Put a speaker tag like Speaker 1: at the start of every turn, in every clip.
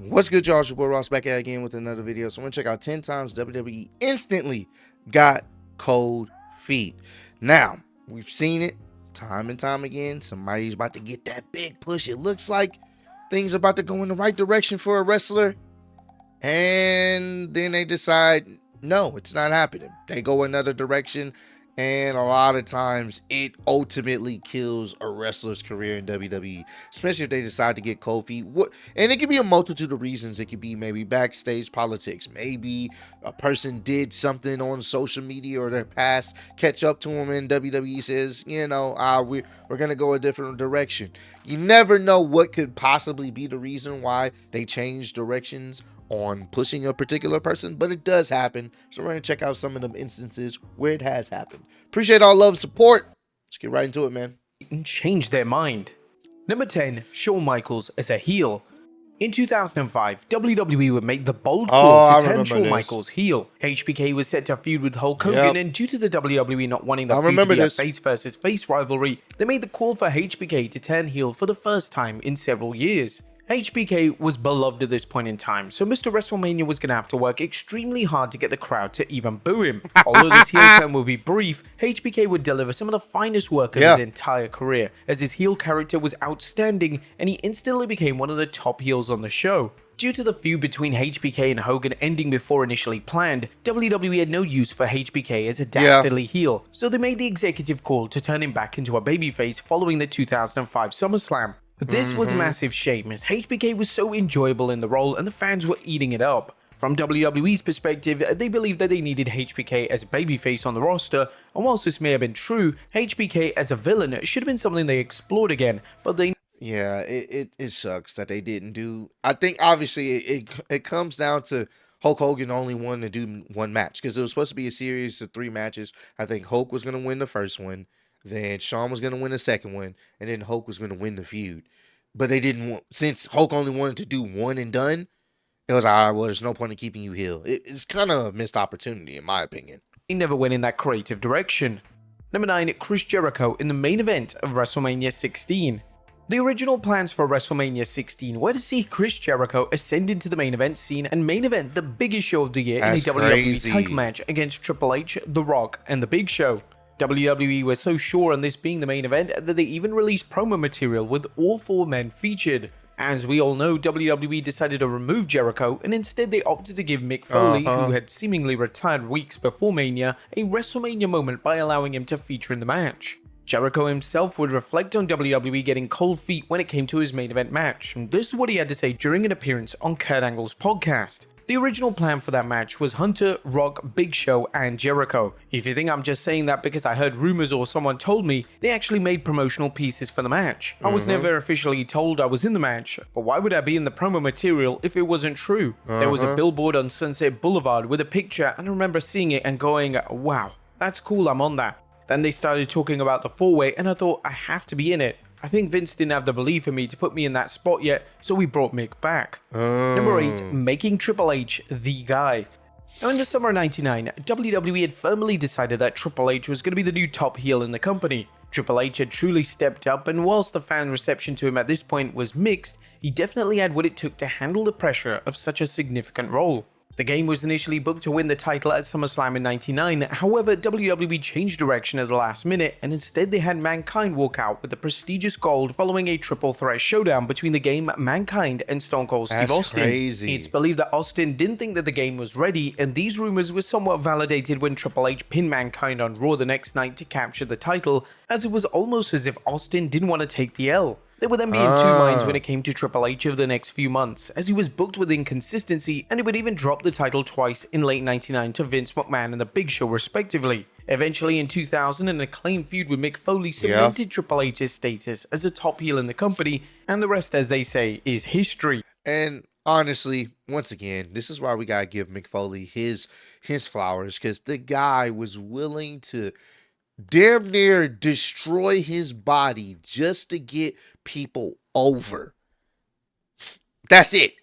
Speaker 1: What's good, y'all? It's your boy Ross back at again with another video. So I'm gonna check out 10 times WWE instantly got cold feet. Now, we've seen it time and time again. Somebody's about to get that big push. It looks like things are about to go in the right direction for a wrestler. And then they decide, no, it's not happening. They go another direction. And a lot of times it ultimately kills a wrestler's career in WWE, especially if they decide to get cold feet. And it could be a multitude of reasons. It could be maybe backstage politics. Maybe a person did something on social media or their past catch up to them, and WWE says, you know, we're going to go a different direction. You never know what could possibly be the reason why they change directions on pushing a particular person, but it does happen. So we're going to check out some of them instances where it has happened. Appreciate all love and support. Let's get right into it, man.
Speaker 2: And change their mind. Number 10, Shawn Michaels as a heel. In 2005, WWE would make the bold call to turn Shawn Michaels heel. HBK was set to feud with Hulk Hogan, and due to the WWE not wanting the feud to be a face versus face rivalry, they made the call for HBK to turn heel for the first time in several years. HBK was beloved at this point in time, so Mr. WrestleMania was going to have to work extremely hard to get the crowd to even boo him. Although this heel turn will be brief, HBK would deliver some of the finest work of his entire career, as his heel character was outstanding and he instantly became one of the top heels on the show. Due to the feud between HBK and Hogan ending before initially planned, WWE had no use for HBK as a dastardly heel, so they made the executive call to turn him back into a babyface following the 2005 SummerSlam. This was a massive shame, as HBK was so enjoyable in the role and the fans were eating it up. From WWE's perspective, they believed that they needed HBK as a babyface on the roster, and whilst this may have been true, HBK as a villain should have been something they explored again, but they...
Speaker 1: Yeah, it sucks that they didn't do... I think, obviously, it comes down to Hulk Hogan only wanted to do one match, because it was supposed to be a series of 3 matches. I think Hulk was going to win the first one. Then Shawn was going to win the second one, and then Hulk was going to win the feud. But they didn't want, since Hulk only wanted to do one and done, it was, all right, well, there's no point in keeping you heel. It's kind of a missed opportunity, in my opinion.
Speaker 2: He never went in that creative direction. Number 9, Chris Jericho in the main event of Wrestlemania 16. The original plans for Wrestlemania 16 were to see Chris Jericho ascend into the main event scene and main event the biggest show of the year in a WWE title match against Triple H, The Rock, and The Big Show. WWE were so sure on this being the main event that they even released promo material with all 4 men featured. As we all know, WWE decided to remove Jericho, and instead they opted to give Mick Foley, who had seemingly retired weeks before Mania, a WrestleMania moment by allowing him to feature in the match. Jericho himself would reflect on WWE getting cold feet when it came to his main event match, and this is what he had to say during an appearance on Kurt Angle's podcast. The original plan for that match was Hunter, Rock, Big Show, and Jericho. If you think I'm just saying that because I heard rumors or someone told me, they actually made promotional pieces for the match. I was never officially told I was in the match, but why would I be in the promo material if it wasn't true? There was a billboard on Sunset Boulevard with a picture, and I remember seeing it and going, wow, that's cool, I'm on that. Then they started talking about the 4-way, and I thought, I have to be in it. I think Vince didn't have the belief in me to put me in that spot yet, so we brought Mick back. Number 8, making Triple H the guy. Now in the summer of '99, WWE had firmly decided that Triple H was going to be the new top heel in the company. Triple H had truly stepped up, and whilst the fan reception to him at this point was mixed, he definitely had what it took to handle the pressure of such a significant role. The game was initially booked to win the title at SummerSlam in '99, however WWE changed direction at the last minute and instead they had Mankind walk out with the prestigious gold following a triple threat showdown between the game, Mankind, and Stone Cold Steve Austin.
Speaker 1: Crazy.
Speaker 2: It's believed that Austin didn't think that the game was ready, and these rumors were somewhat validated when Triple H pinned Mankind on Raw the next night to capture the title, as it was almost as if Austin didn't want to take the L. They were then be in 2 minds when it came to Triple H over the next few months, as he was booked with inconsistency and he would even drop the title twice in late '99 to Vince McMahon and The Big Show respectively. Eventually in 2000, an acclaimed feud with Mick Foley cemented Triple H's status as a top heel in the company, and the rest, as they say, is history.
Speaker 1: And honestly, once again, this is why we gotta give Mick Foley his flowers, because the guy was willing to damn near destroy his body just to get people over. That's it.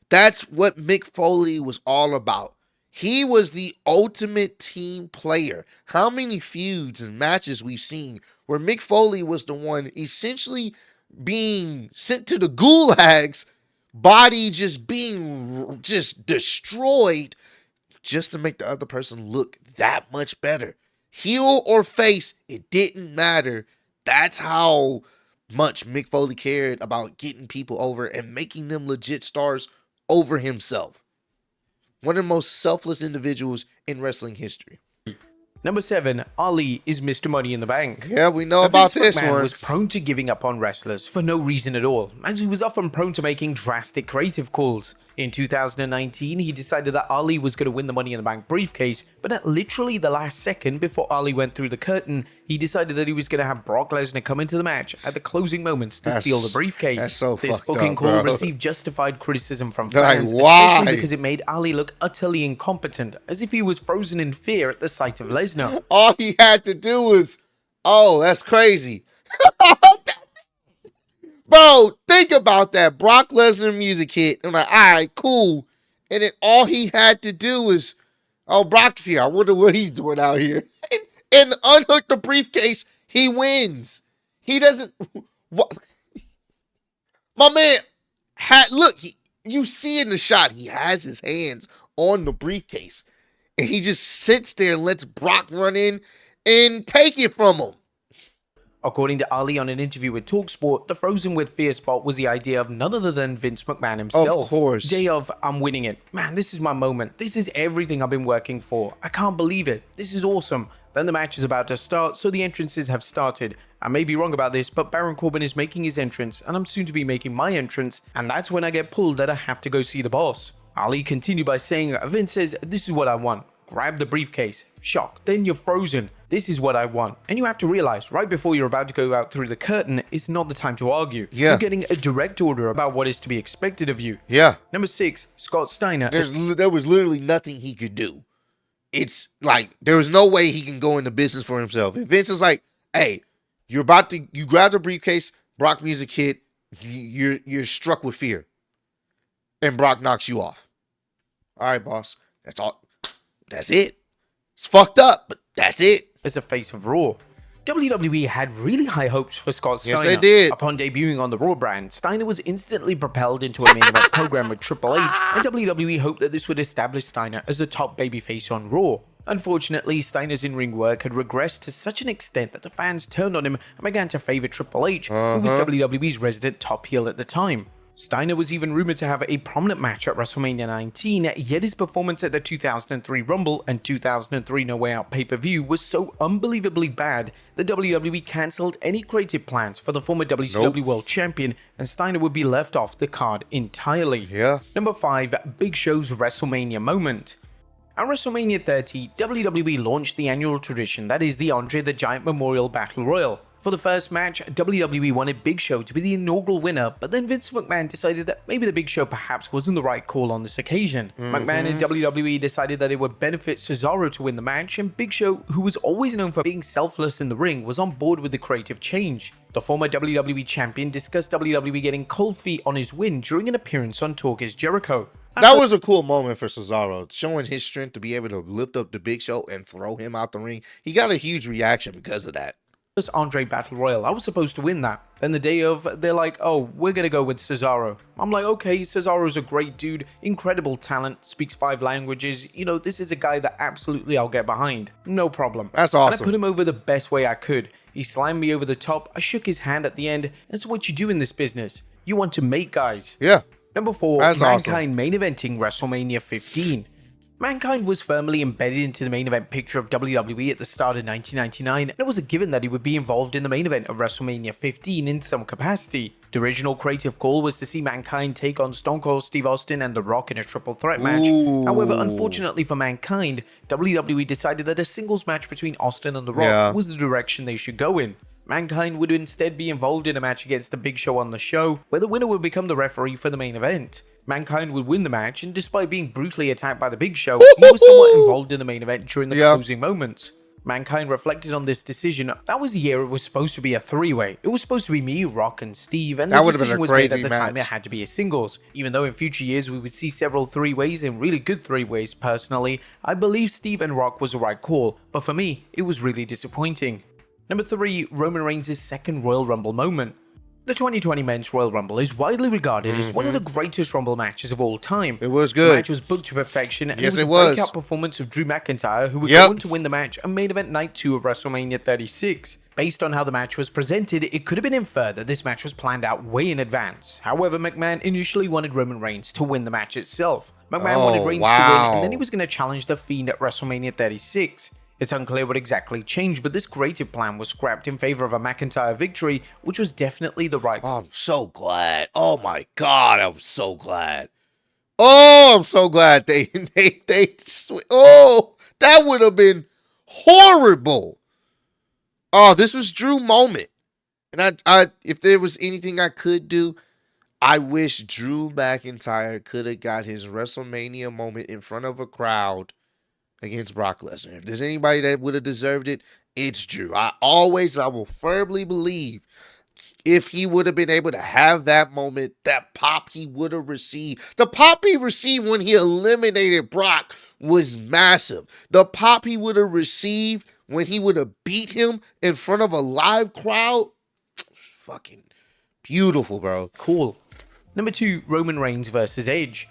Speaker 1: That's what Mick Foley was all about. He was the ultimate team player. How many feuds and matches we've seen where Mick Foley was the one essentially being sent to the gulags body just being just destroyed just to make the other person look that much better. Heel or face, it didn't matter. That's how much Mick Foley cared about getting people over and making them legit stars over himself. One of the most selfless individuals in wrestling history.
Speaker 2: Number 7, Ali is Mr. Money in the Bank.
Speaker 1: Yeah, we know about
Speaker 2: Vince
Speaker 1: this
Speaker 2: McMahon
Speaker 1: one.
Speaker 2: was prone to giving up on wrestlers for no reason at all, as he was often prone to making drastic creative calls. In 2019, he decided that Ali was going to win the Money in the Bank briefcase, but at literally the last second before Ali went through the curtain, he decided that he was going to have Brock Lesnar come into the match at the closing moments to steal the briefcase.
Speaker 1: That's so
Speaker 2: this
Speaker 1: fucked
Speaker 2: booking
Speaker 1: up,
Speaker 2: call
Speaker 1: bro.
Speaker 2: received justified criticism from
Speaker 1: They're
Speaker 2: fans,
Speaker 1: like, why?
Speaker 2: especially because it made Ali look utterly incompetent, as if he was frozen in fear at the sight of Lesnar.
Speaker 1: All he had to do was, oh, that's crazy. Bro, think about that. Brock Lesnar music hit. I'm like, all right, cool. And then all he had to do was, oh, Brock's here. I wonder what he's doing out here. And unhook the briefcase. He wins. He doesn't. What? My man look. You see in the shot, he has his hands on the briefcase, and he just sits there and lets Brock run in and take it from him.
Speaker 2: According to Ali on an interview with TalkSport, the Frozen with Fear spot was the idea of none other than Vince McMahon himself.
Speaker 1: Of course.
Speaker 2: Day of, I'm winning it. Man, this is my moment. This is everything I've been working for. I can't believe it. This is awesome. Then the match is about to start, so the entrances have started. I may be wrong about this, but Baron Corbin is making his entrance, and I'm soon to be making my entrance, and that's when I get pulled that I have to go see the boss. Ali continued by saying, Vince says, this is what I want. Grab the briefcase. Shock. Then you're frozen. This is what I want. And you have to realize, right before you're about to go out through the curtain, it's not the time to argue.
Speaker 1: Yeah.
Speaker 2: You're getting a direct order about what is to be expected of you.
Speaker 1: Yeah.
Speaker 2: Number 6, Scott Steiner.
Speaker 1: There was literally nothing he could do. It's like, there was no way he can go into business for himself. If Vince is like, hey, you grab the briefcase, Brock music hit, you're struck with fear. And Brock knocks you off. All right, boss. That's all. That's it. It's fucked up, but that's it.
Speaker 2: As a face of Raw. WWE had really high hopes for Scott Steiner.
Speaker 1: Yes, they did.
Speaker 2: Upon debuting on the Raw brand, Steiner was instantly propelled into a main event program with Triple H, and WWE hoped that this would establish Steiner as the top babyface on Raw. Unfortunately, Steiner's in-ring work had regressed to such an extent that the fans turned on him and began to favor Triple H, who was WWE's resident top heel at the time. Steiner was even rumored to have a prominent match at Wrestlemania 19, yet his performance at the 2003 Rumble and 2003 No Way Out pay-per-view was so unbelievably bad that WWE cancelled any creative plans for the former WCW World Champion, and Steiner would be left off the card entirely.
Speaker 1: Yeah.
Speaker 2: Number 5, Big Show's WrestleMania moment. At WrestleMania 30, WWE launched the annual tradition that is the Andre the Giant Memorial Battle Royal. For the first match, WWE wanted Big Show to be the inaugural winner, but then Vince McMahon decided that maybe the Big Show perhaps wasn't the right call on this occasion. McMahon and WWE decided that it would benefit Cesaro to win the match, and Big Show, who was always known for being selfless in the ring, was on board with the creative change. The former WWE champion discussed WWE getting cold feet on his win during an appearance on Talk is Jericho.
Speaker 1: That was a cool moment for Cesaro, showing his strength to be able to lift up the Big Show and throw him out the ring. He got a huge reaction because of that.
Speaker 2: Andre Battle Royal. I was supposed to win that. Then the day of, they're like, oh, we're gonna go with Cesaro. I'm like, okay, Cesaro's a great dude, incredible talent, speaks 5 languages. You know, this is a guy that absolutely I'll get behind. No problem.
Speaker 1: That's awesome.
Speaker 2: And I put him over the best way I could. He slammed me over the top. I shook his hand at the end. That's what you do in this business. You want to make guys.
Speaker 1: Yeah.
Speaker 2: Number 4,
Speaker 1: That's
Speaker 2: Mankind main eventing WrestleMania 15. Mankind was firmly embedded into the main event picture of WWE at the start of 1999, and it was a given that he would be involved in the main event of WrestleMania 15 in some capacity. The original creative call was to see Mankind take on Stone Cold Steve Austin and The Rock in a triple threat match. However, unfortunately for Mankind, WWE decided that a singles match between Austin and The Rock was the direction they should go in. Mankind would instead be involved in a match against the Big Show on the show, where the winner would become the referee for the main event. Mankind would win the match, and despite being brutally attacked by the Big Show, he was somewhat involved in the main event during the closing moments. Mankind reflected on this decision. That was the year it was supposed to be a 3-way. It was supposed to be me, Rock, and Steve, and the decision was made at the time it had to be a singles. Even though in future years we would see several 3-ways and really good 3-ways personally, I believe Steve and Rock was the right call, but for me, it was really disappointing. Number 3, Roman Reigns' second Royal Rumble moment. The 2020 Men's Royal Rumble is widely regarded as one of the greatest Rumble matches of all time.
Speaker 1: It was
Speaker 2: The
Speaker 1: good.
Speaker 2: match was booked to perfection, and
Speaker 1: Yes,
Speaker 2: it
Speaker 1: it
Speaker 2: was a
Speaker 1: was.
Speaker 2: breakout performance of Drew McIntyre, who would
Speaker 1: Yep.
Speaker 2: go on to win the match and main event night 2 of WrestleMania 36. Based on how the match was presented, it could have been inferred that this match was planned out way in advance. However, McMahon initially wanted Roman Reigns to win the match itself. McMahon wanted Reigns to win, and then he was going to challenge The Fiend at WrestleMania 36. It's unclear what exactly changed, but this creative plan was scrapped in favor of a McIntyre victory, which was definitely the right.
Speaker 1: I'm so glad. Oh my God, I'm so glad. Oh, I'm so glad oh, that would have been horrible. Oh, this was Drew moment. And I if there was anything I could do, I wish Drew McIntyre could have got his WrestleMania moment in front of a crowd against Brock Lesnar. If there's anybody that would have deserved it, it's Drew. I will firmly believe if he would have been able to have that moment, that pop he would have received. The pop he received when he eliminated Brock was massive. The pop he would have received when he would have beat him in front of a live crowd, fucking beautiful, bro.
Speaker 2: Cool. Number 2, Roman Reigns versus Edge.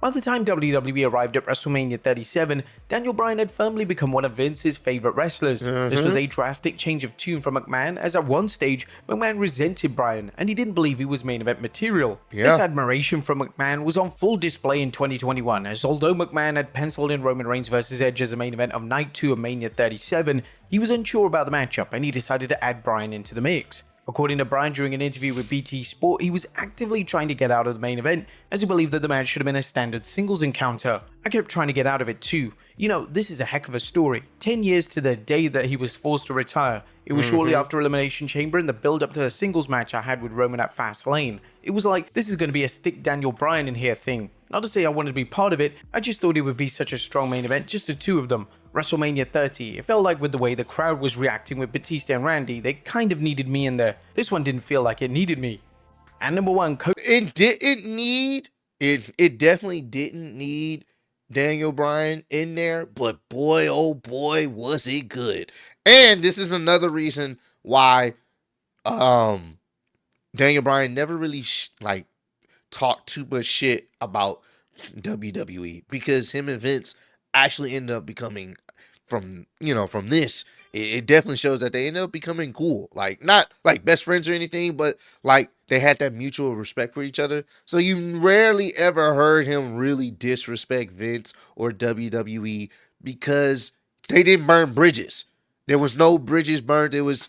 Speaker 2: By the time WWE arrived at WrestleMania 37, Daniel Bryan had firmly become one of Vince's favorite wrestlers. This was a drastic change of tune from McMahon, as at one stage, McMahon resented Bryan and he didn't believe he was main event material. This admiration from McMahon was on full display in 2021, as although McMahon had penciled in Roman Reigns versus Edge as the main event of Night 2 of Mania 37, he was unsure about the matchup and he decided to add Bryan into the mix. According to Bryan during an interview with BT Sport, he was actively trying to get out of the main event as he believed that the match should have been a standard singles encounter. I kept trying to get out of it too. You know, this is a heck of a story. 10 years to the day that he was forced to retire. It was shortly after Elimination Chamber and the build up to the singles match I had with Roman at Fastlane. It was like, this is going to be a stick Daniel Bryan in here thing. Not to say I wanted to be part of it, I just thought it would be such a strong main event, just the two of them. WrestleMania 30, it felt like with the way the crowd was reacting with Batista and Randy, they kind of needed me in there. This one didn't feel like it needed me. And number 1,
Speaker 1: It definitely didn't need Daniel Bryan in there, but boy, oh boy, was it good. And this is another reason why Daniel Bryan never really talked too much shit about WWE, because him and Vince actually ended up becoming, from this, it definitely shows that they ended up becoming cool. Like, not like best friends or anything, but like they had that mutual respect for each other. So you rarely ever heard him really disrespect Vince or WWE, because they didn't burn bridges. There was no bridges burned. It was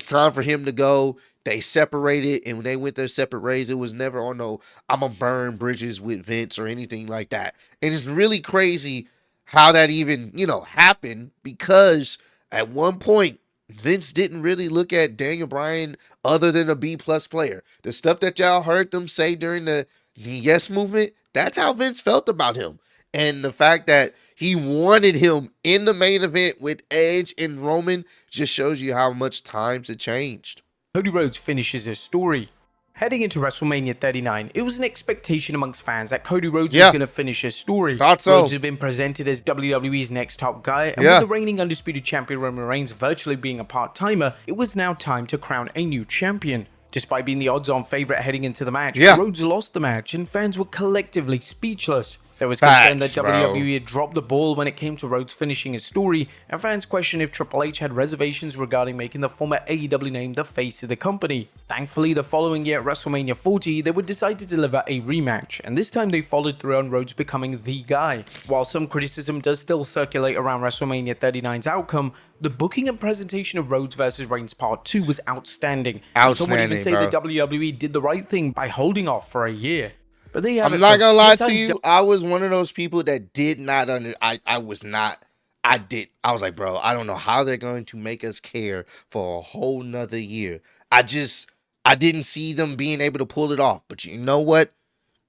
Speaker 1: time for him to go. They separated, and when they went their separate ways, it was never on no, I'm gonna burn bridges with Vince or anything like that. And it's really crazy how that even, happened, because at one point, Vince didn't really look at Daniel Bryan other than a B+ player. The stuff that y'all heard them say during the Yes movement, that's how Vince felt about him. And the fact that he wanted him in the main event with Edge and Roman just shows you how much times have changed.
Speaker 2: Cody Rhodes finishes his story. Heading into WrestleMania 39, it was an expectation amongst fans that Cody Rhodes was going to finish his story.
Speaker 1: Thought so.
Speaker 2: Rhodes had been presented as WWE's next top guy, and with the reigning undisputed champion Roman Reigns virtually being a part-timer, it was now time to crown a new champion. Despite being the odds-on favorite heading into the match, Rhodes lost the match, and fans were collectively speechless. There was concern that WWE had dropped the ball when it came to Rhodes finishing his story, and fans questioned if Triple H had reservations regarding making the former AEW name the face of the company. Thankfully, the following year at WrestleMania 40, they would decide to deliver a rematch, and this time they followed through on Rhodes becoming the guy. While some criticism does still circulate around WrestleMania 39's outcome, the booking and presentation of Rhodes vs. Reigns Part 2 was outstanding. Some would even say that WWE did the right thing by holding off for a year. But I'm
Speaker 1: not gonna lie to you, I was one of those people that did not I was like, bro, I don't know how they're going to make us care for a whole nother year. I didn't see them being able to pull it off. But you know what?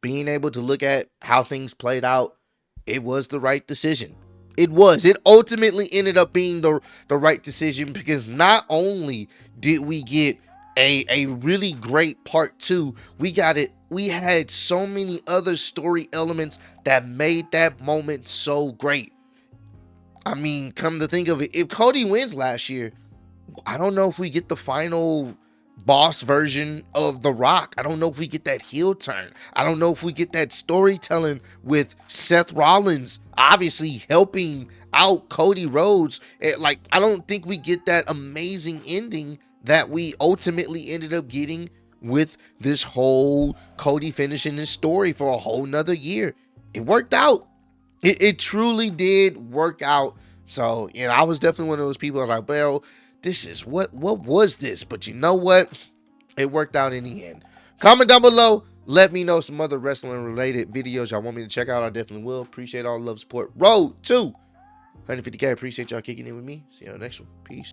Speaker 1: Being able to look at how things played out, it was the right decision. It ultimately ended up being the right decision, because not only did we get a really great part 2, we had so many other story elements that made that moment so great. I mean, come to think of it, if Cody wins last year, I don't know if we get the final boss version of The Rock. I don't know if we get that heel turn. I don't know if we get that storytelling with Seth Rollins obviously helping out Cody Rhodes. Like, I don't think we get that amazing ending that we ultimately ended up getting with this whole Cody finishing his story for a whole nother year. It worked out. It truly did work out. So, you know, I was definitely one of those people. I was like, well, this is what was this? But you know what? It worked out in the end. Comment down below. Let me know some other wrestling related videos y'all want me to check out. I definitely will. Appreciate all the love, support. Road to 150K. Appreciate y'all kicking in with me. See you on the next one. Peace.